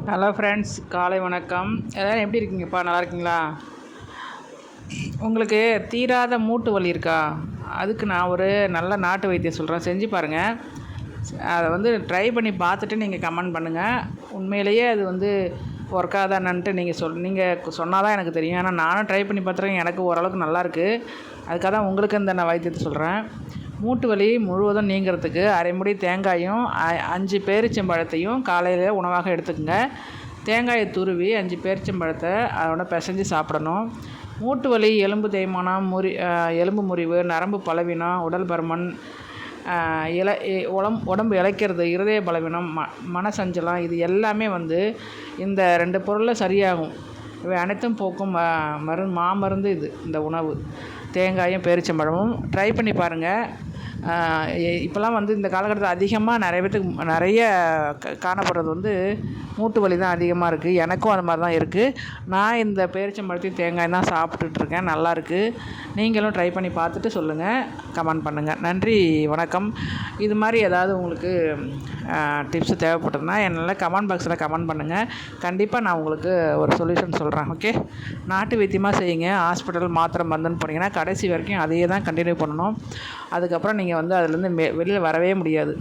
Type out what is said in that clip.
Hello friends, காலை வணக்கம். எல்லோரும் எப்படி இருக்கீங்கப்பா? நல்லா இருக்கீங்களா? உங்களுக்கு தீராத மூட்டு வலி இருக்கா? அதுக்கு நான் ஒரு நல்ல நாட்டு வைத்தியம் சொல்கிறேன், செஞ்சு பாருங்கள். அதை ட்ரை பண்ணி பார்த்துட்டு நீங்கள் கமெண்ட் பண்ணுங்கள். உண்மையிலேயே அது ஒர்க் ஆகுதான்னுட்டு நீங்கள் சொன்னால் தான் எனக்கு தெரியும். ஏன்னா நானும் ட்ரை பண்ணி பார்த்துருக்கேன், எனக்கு ஓரளவுக்கு நல்லாயிருக்கு. அதுக்காக தான் உங்களுக்கு இந்த நான் வைத்தியத்தை சொல்கிறேன். மூட்டு வலி முழுவதும் நீங்கிறதுக்கு அரை முடி தேங்காயும் 5 பேரிச்சம்பழத்தையும் காலையில் உணவாக எடுத்துக்கோங்க. தேங்காயை துருவி 5 பேரிச்சம்பழத்தை அதோட பிசைஞ்சு சாப்பிடணும். மூட்டு வலி, எலும்பு தேய்மானம், எலும்பு முறிவு, நரம்பு பலவீனம், உடல் பருமன், உடம்பு இளைக்கிறது, இருதய பலவீனம், மனசஞ்சலம், இது எல்லாமே இந்த 2 பொருளில் சரியாகும். இவை அனைத்தும் போக்கும் மாமருந்து இது. இந்த உணவு தேங்காயும் பேரிச்சம்பழமும் ட்ரை பண்ணி பாருங்கள். இப்போலாம் இந்த காலகட்டத்தில் அதிகமாக நிறைய காணப்படுறது மூட்டு வலி தான் அதிகமாக இருக்குது. எனக்கும் அது மாதிரி தான் இருக்குது. நான் இந்த பேரிச்சம்பழத்தையும் தேங்காயும் தான் சாப்பிட்டுட்ருக்கேன், நல்லாயிருக்கு. நீங்களும் ட்ரை பண்ணி பார்த்துட்டு சொல்லுங்கள், கமெண்ட் பண்ணுங்கள். நன்றி, வணக்கம். இது மாதிரி ஏதாவது உங்களுக்கு டிப்ஸ் தேவைப்பட்டதுன்னா என்னால் கமெண்ட் பாக்ஸில் கமெண்ட் பண்ணுங்கள். கண்டிப்பாக நான் உங்களுக்கு ஒரு சொல்யூஷன் சொல்கிறேன். ஓகே, நாட்டு வைத்தியமாக செய்யுங்க. ஹாஸ்பிட்டல் மாத்திரை மருந்துன்னு போனீங்கன்னா கடைசி வரைக்கும் அதையே தான் கண்டினியூ பண்ணணும். அதுக்கப்புறம் நீங்கள் அதுலேருந்து வெளியில் வரவே முடியாது.